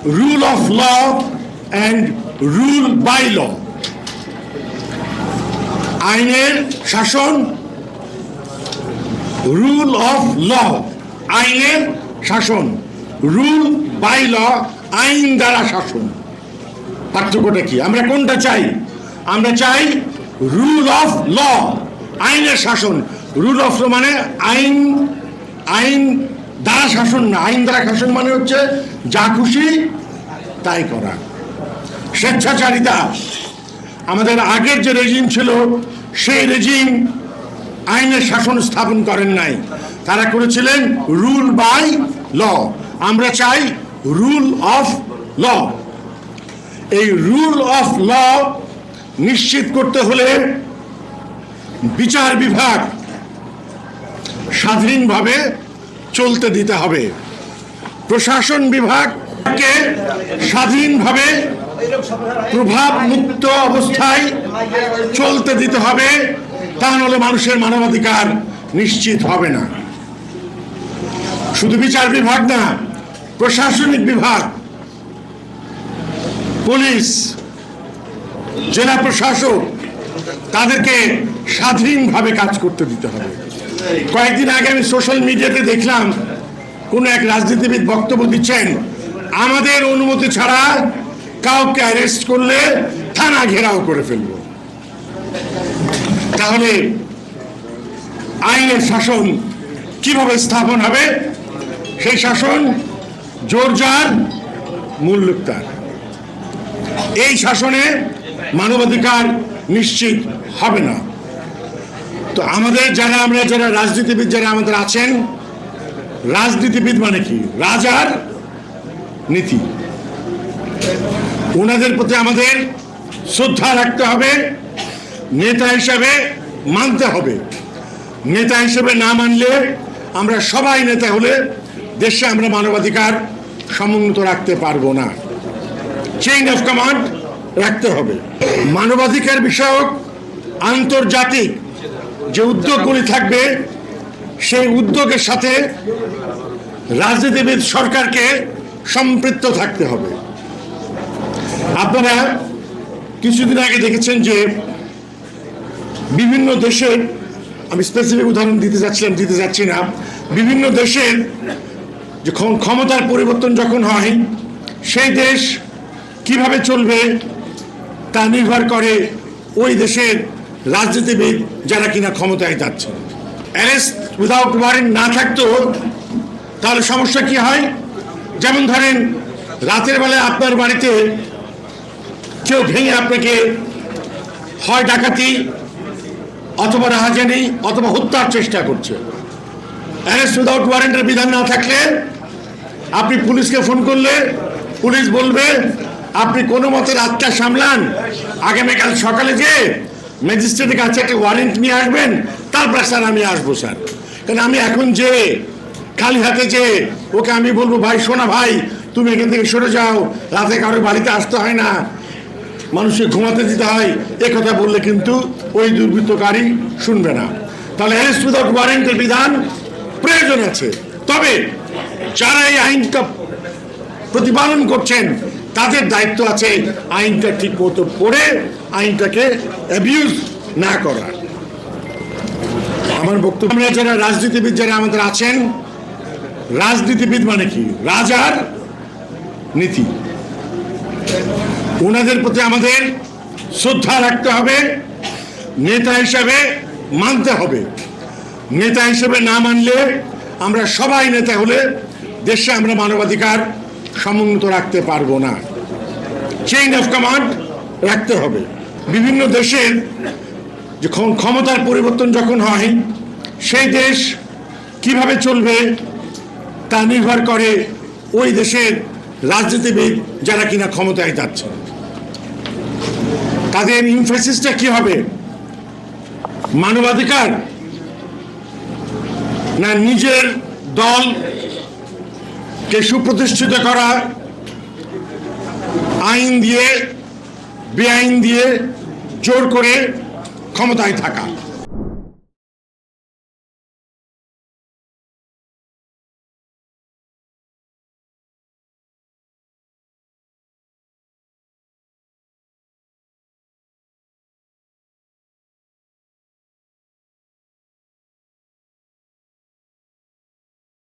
rule of law and rule by law. আইনের শাসন, rule of law, আইনের শাসন, রুল বাই ল, আইন দ্বারা শাসন। পার্থক্যটা কি? আমরা কোনটা চাই? আমরা চাই রুল অফ ল, আইনের শাসন। রুল অফ ল মানে আইন, আইন দ্বারা শাসন না। আইন দ্বারা শাসন মানে হচ্ছে যা খুশি তাই করা, স্বেচ্ছাচারিতা। আমাদের আগের যে রেজিম ছিল সেই রেজিম আইনের শাসন স্থাপন করেন নাই, তারা করেছিলেন রুল বাই ল। আমরা চাই রুল অফ ল। এই রুল অফ ল নিশ্চিত করতে হলে বিচার বিভাগ স্বাধীনভাবে চলতে দিতে হবে, প্রশাসন বিভাগকে স্বাধীনভাবে প্রভাব মুক্ত অবস্থায় চলতে দিতে হবে। তা নাহলে মানুষের মানবাধিকার নিশ্চিত হবে না। শুধু বিচার বিভাগ না, প্রশাসনিক বিভাগ, পুলিশ, জেলা প্রশাসক, তাদেরকে স্বাধীনভাবে কাজ করতে দিতে হবে। কয়েকদিন আগে আমি সোশ্যাল মিডিয়াতে দেখলাম কোন এক রাজনীতিবিদ বক্তব্য দিচ্ছেন, আমাদের অনুমতি ছাড়া কাউকে অ্যারেস্ট করলে থানা ঘেরাও করে ফেলব। তাহলে আইনের শাসন কিভাবে স্থাপন হবে? সেই শাসন জোর যার, মুল্লুক তার। এই শাসনে মানবাধিকার নিশ্চিত হবে না। তো আমাদের যারা রাজনীতিবিদ যারা আমাদের আছেন, রাজনীতিবিদ মানে কি? রাজার নীতি। ওনাদের প্রতি আমাদের শ্রদ্ধা রাখতে হবে, নেতা হিসাবে মানতে হবে। নেতা হিসেবে না মানলে, আমরা সবাই নেতা হলে দেশে আমরা মানবাধিকার সমুন্নত রাখতে পারবো না। চেইন অফ কমান্ড রাখতে হবে। মানবাধিকার বিষয়ক আন্তর্জাতিক যে উদ্যোগগুলি থাকবে, সেই উদ্যোগের সাথে রাজনীতিবিদ সরকারকে সম্পৃক্ত থাকতে হবে। আপনারা কিছুদিন আগে দেখেছেন যে বিভিন্ন দেশের, আমি স্পেসিফিক উদাহরণ দিতে যাচ্ছি না, বিভিন্ন দেশের যে ক্ষমতার পরিবর্তন যখন হয়, সেই দেশ কিভাবে চলবে তা নির্ভর করে ওই দেশের রাজনীতিবিদ যারা কিনা ক্ষমতায় যাচ্ছেন। অ্যারেস্ট উইদাউট ওয়ারেন্ট না থাকতো তাহলে সমস্যা কি হয়? যেমন ধরেন, রাতের বেলায় আপনার বাড়িতে কেউ ভেঙে আপনাকে হয় ডাকাতি অথবা রাহাজানি অথবা হত্যার চেষ্টা করছে। অ্যারেস্ট উইদাউট ওয়ারেন্টের বিধান না থাকলে আপনি পুলিশকে ফোন করলে পুলিশ বলবে আপনি কোনো মতে রাতটা সামলান, আগামীকাল সকালে যে ম্যাজিস্ট্রেটের কাছে একটা ওয়ারেন্ট নিয়ে আসবেন, তারপর স্যার আমি আসবো স্যার। কারণ আমি এখন যে খালি হাতে যে ওকে আমি বলবো, ভাই শোনা ভাই তুমি এখান থেকে সরে যাও, রাতে কারোর বাড়িতে আসতে হয় না, মানুষকে ঘুমাতে দিতে হয়, এ কথা বললে কিন্তু ওই দুর্বৃত্তকারী শুনবে না। তাহলে অ্যারেস্ট উইদাউট ওয়ারেন্টের বিধান প্রয়োজন আছে। তবে যারা এই আইনটা প্রতিপালন করছেন তাদের দায়িত্ব আছে আইনটা ঠিক মতো পড়ে আইনটাকে অ্যাবিউজ না করা। আমার বক্তব্য, আমরা যারা রাজনীতিবিদ যারা আমাদের আছেন, রাজনীতিবিদ মানে কি? রাজার নীতি। ওনাদের প্রতি আমাদের শ্রদ্ধা রাখতে হবে, নেতা হিসাবে মানতে হবে। নেতা হিসেবে না মানলে, আমরা সবাই নেতা হলে দেশে আমরা মানবাধিকার সমুন্নত রাখতে পারবো না। চেইন অফ কমান্ড রাখতে হবে। বিভিন্ন দেশের যে ক্ষমতার পরিবর্তন যখন হয়, সেই দেশ কিভাবে চলবে তা নির্ভর করে ওই দেশের রাজনীতিবিদ যারা কিনা ক্ষমতায় যাচ্ছেন। তাদের ইমফেসিসটা কি হবে? মানবাধিকার না নিজের দলকে সুপ্রতিষ্ঠিত করা, আইন দিয়ে বেআইন দিয়ে জোর করে ক্ষমতায় থাকা?